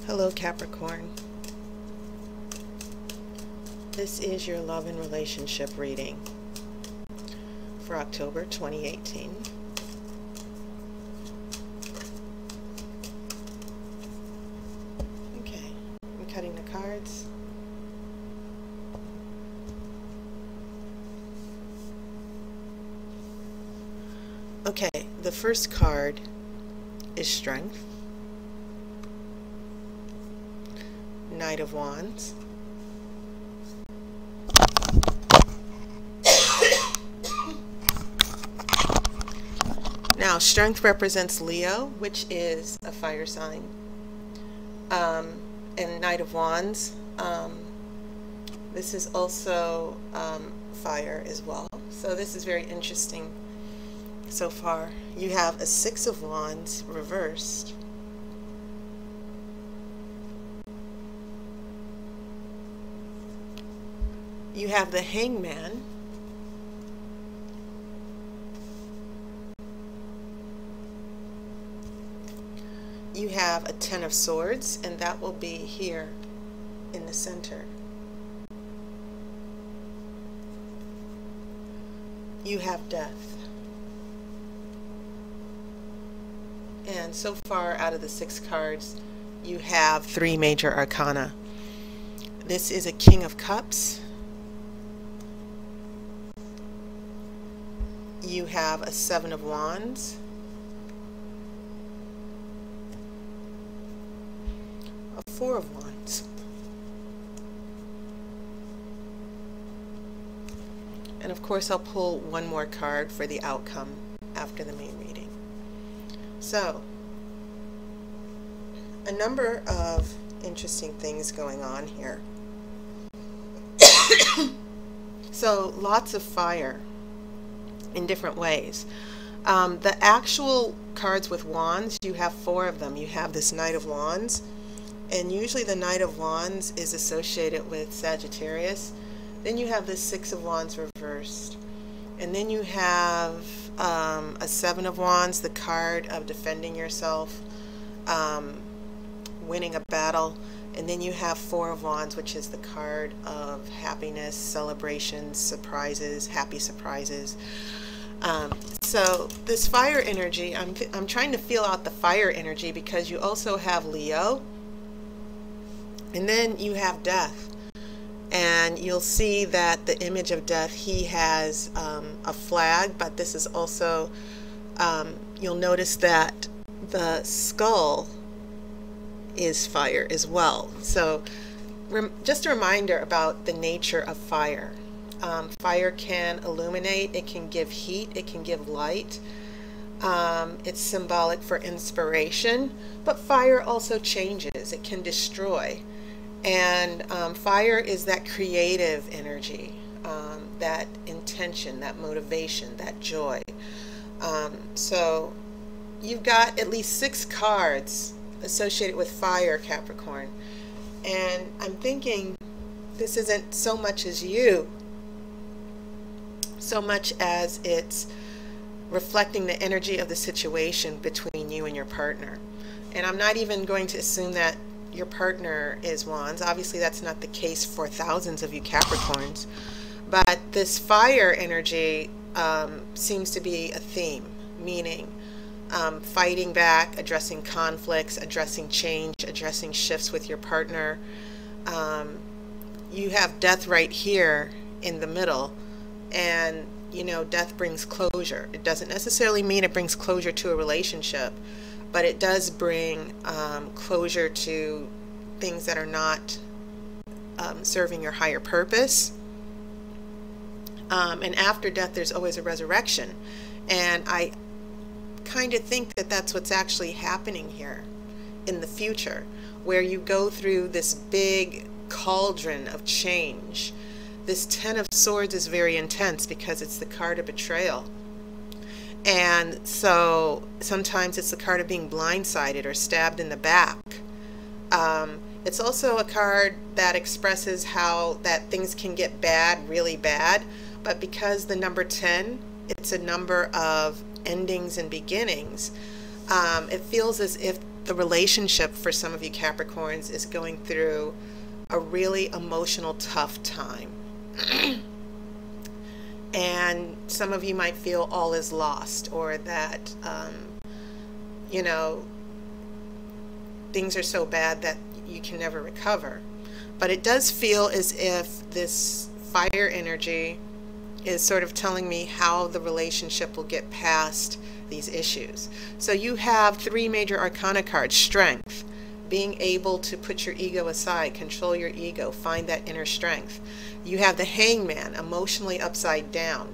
Hello, Capricorn. This is your love and relationship reading for October 2018. Okay, I'm cutting the cards. Okay, the first card is Strength. Knight of Wands. Now, Strength represents Leo, which is a fire sign. And Knight of Wands, this is also fire as well. So this is very interesting so far. You have a Six of Wands reversed. You have the Hangman. You have a Ten of Swords, and that will be here in the center. You have Death. And so far, out of the 6 cards, you have 3 major arcana. This is a King of Cups. You have a Seven of Wands, a Four of Wands, and of course I'll pull one more card for the outcome after the main reading. So, a number of interesting things going on here. So, lots of fire in different ways. The actual cards with wands, you have 4 of them. You have this Knight of Wands, and usually the Knight of Wands is associated with Sagittarius. Then you have the Six of Wands reversed, and then you have a Seven of Wands, the card of defending yourself, winning a battle. And then you have Four of Wands, which is the card of happiness, celebrations, surprises, happy surprises. So this fire energy, I'm trying to feel out the fire energy, because you also have Leo, and then you have Death. And you'll see that the image of Death, he has a flag, but this is also, you'll notice that the skull is fire as well. So just a reminder about the nature of fire. Fire can illuminate, it can give heat, it can give light. It's symbolic for inspiration, but fire also changes, it can destroy. And fire is that creative energy, that intention, that motivation, that joy. So you've got at least 6 cards associated with fire, Capricorn. And I'm thinking this isn't so much as you, so much as it's reflecting the energy of the situation between you and your partner. And I'm not even going to assume that your partner is Wands. Obviously that's not the case for thousands of you Capricorns, but this fire energy seems to be a theme, meaning fighting back, addressing conflicts, addressing change, addressing shifts with your partner. You have Death right here in the middle, and you know, Death brings closure. It doesn't necessarily mean it brings closure to a relationship, but it does bring closure to things that are not serving your higher purpose. And after death, there's always a resurrection. And I kind of think that that's what's actually happening here in the future, where you go through this big cauldron of change. This Ten of Swords is very intense because it's the card of betrayal. And so sometimes it's the card of being blindsided or stabbed in the back. It's also a card that expresses how that things can get bad, really bad. But because the number 10, it's a number of endings and beginnings, it feels as if the relationship for some of you Capricorns is going through a really emotional tough time. And some of you might feel all is lost, or that you know, things are so bad that you can never recover. But it does feel as if this fire energy is sort of telling me how the relationship will get past these issues. So you have 3 major arcana cards: strength, being able to put your ego aside, control your ego, find that inner strength. You have the hangman, emotionally upside down,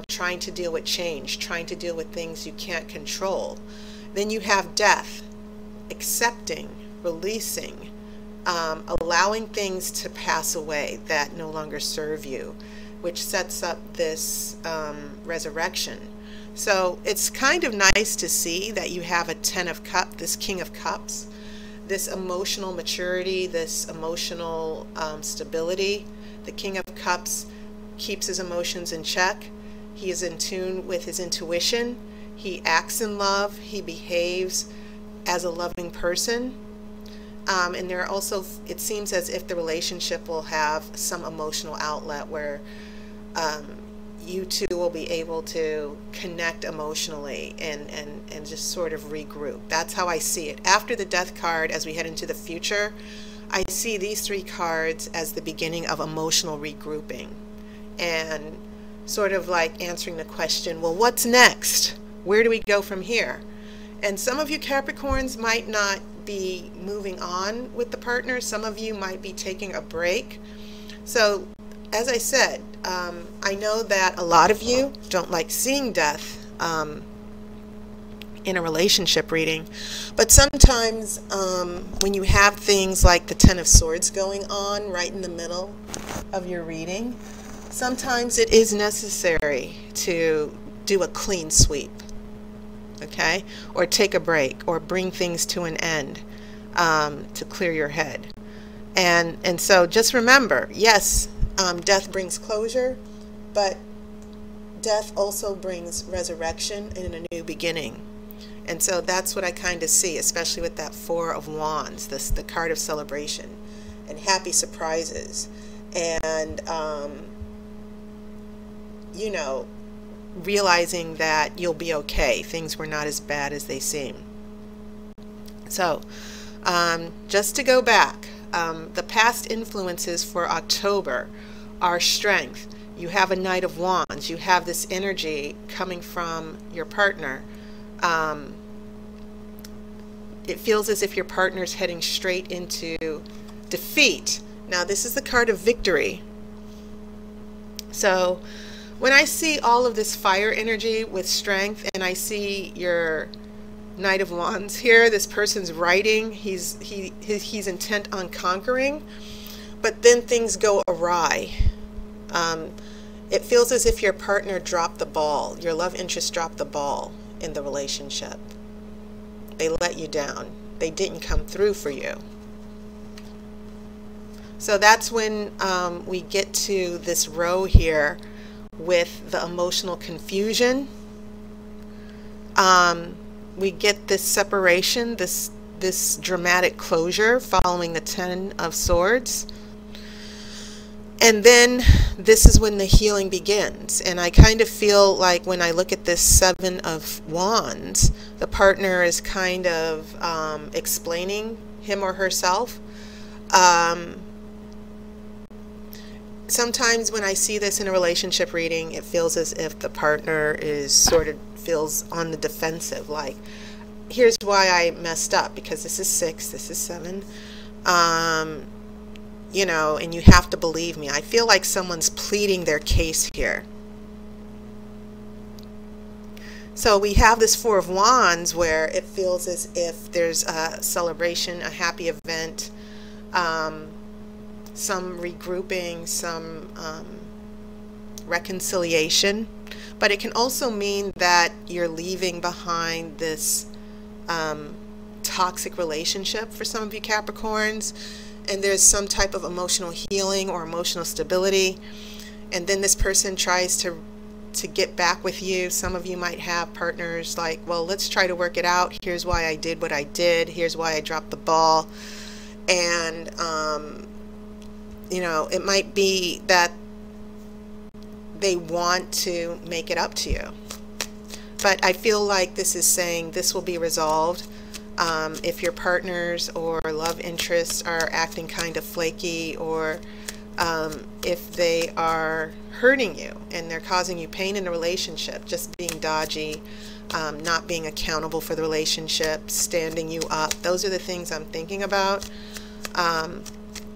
trying to deal with change, trying to deal with things you can't control. Then you have death, accepting, releasing, allowing things to pass away that no longer serve you, which sets up this resurrection. So it's kind of nice to see that you have a 10 of Cups, this King of Cups, this emotional maturity, this emotional stability. The King of Cups keeps his emotions in check. He is in tune with his intuition. He acts in love. He behaves as a loving person. And there are also, it seems as if the relationship will have some emotional outlet where you two will be able to connect emotionally and just sort of regroup. That's how I see it. After the Death card, as we head into the future, I see these 3 cards as the beginning of emotional regrouping and sort of like answering the question, well, what's next? Where do we go from here? And some of you Capricorns might not be moving on with the partner. Some of you might be taking a break. So as I said, I know that a lot of you don't like seeing death in a relationship reading, but sometimes when you have things like the 10 of Swords going on right in the middle of your reading, sometimes it is necessary to do a clean sweep, okay, or take a break, or bring things to an end to clear your head. And so just remember, yes, death brings closure, but death also brings resurrection and a new beginning. And so that's what I kind of see, especially with that 4 of Wands, the card of celebration and happy surprises, and you know, realizing that you'll be okay. Things were not as bad as they seem. So just to go back, the past influences for October are strength. You have a Knight of Wands. You have this energy coming from your partner. It feels as if your partner's heading straight into defeat. Now, this is the card of victory. So when I see all of this fire energy with strength, and I see your Knight of Wands here, this person's writing, he's intent on conquering, but then things go awry. It feels as if your partner dropped the ball, your love interest dropped the ball in the relationship. They let you down. They didn't come through for you. So that's when we get to this row here with the emotional confusion. We get this separation, this dramatic closure following the 10 of Swords. And then this is when the healing begins. And I kind of feel like when I look at this 7 of Wands, the partner is kind of explaining him or herself. Sometimes when I see this in a relationship reading, it feels as if the partner is sort of feels on the defensive, like, here's why I messed up, because this is 6, this is 7, you know, and you have to believe me. I feel like someone's pleading their case here. So we have this 4 of Wands where it feels as if there's a celebration, a happy event, some regrouping, some reconciliation. But it can also mean that you're leaving behind this toxic relationship for some of you Capricorns, and there's some type of emotional healing or emotional stability, and then this person tries to to get back with you. Some of you might have partners like, well, let's try to work it out. Here's why I did what I did. Here's why I dropped the ball. And, you know, it might be that they want to make it up to you. But I feel like this is saying this will be resolved. If your partners or love interests are acting kind of flaky, or if they are hurting you and they're causing you pain in the relationship, just being dodgy, not being accountable for the relationship, standing you up, those are the things I'm thinking about.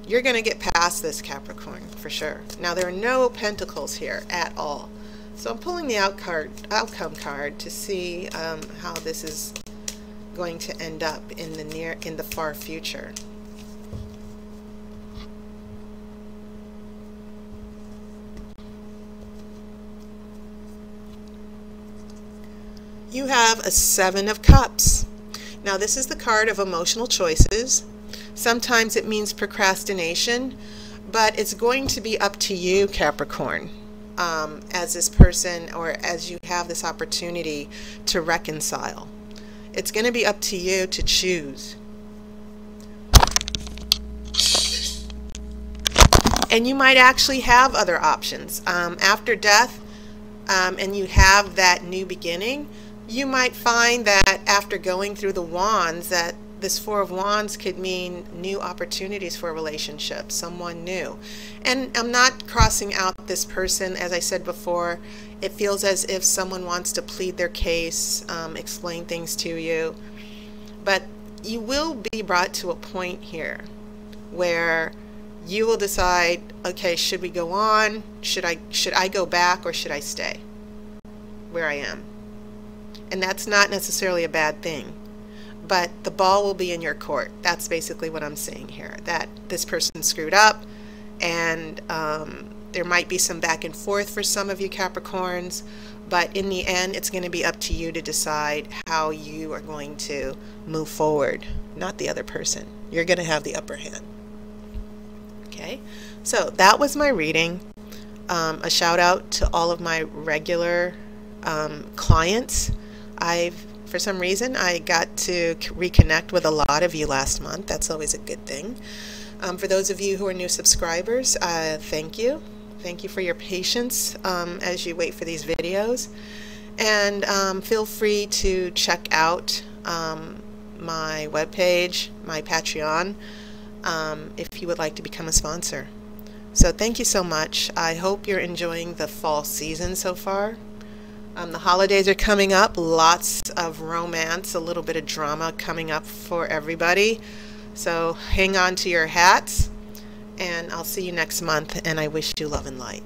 You're going to get past this, Capricorn, for sure. Now, there are no pentacles here at all. So I'm pulling the outcome card to see how this is going to end up in the far future. You have a Seven of Cups. Now, this is the card of emotional choices. Sometimes it means procrastination, but it's going to be up to you, Capricorn, as this person, or as you have this opportunity to reconcile. It's going to be up to you to choose. And you might actually have other options. After death, and you have that new beginning, you might find that after going through the wands, that this Four of Wands could mean new opportunities for a relationship, someone new. And I'm not crossing out this person. As I said before, it feels as if someone wants to plead their case, explain things to you. But you will be brought to a point here where you will decide, okay, should we go on? Should I go back, or should I stay where I am? And that's not necessarily a bad thing. But the ball will be in your court. That's basically what I'm saying here, that this person screwed up, and there might be some back and forth for some of you Capricorns, but in the end, it's going to be up to you to decide how you are going to move forward, not the other person. You're going to have the upper hand. Okay, so that was my reading. A shout out to all of my regular clients. For some reason, I got to reconnect with a lot of you last month. That's always a good thing. For those of you who are new subscribers, thank you. Thank you for your patience as you wait for these videos. And feel free to check out my webpage, my Patreon, if you would like to become a sponsor. So thank you so much. I hope you're enjoying the fall season so far. The holidays are coming up, lots of romance, a little bit of drama coming up for everybody. So hang on to your hats, and I'll see you next month, and I wish you love and light.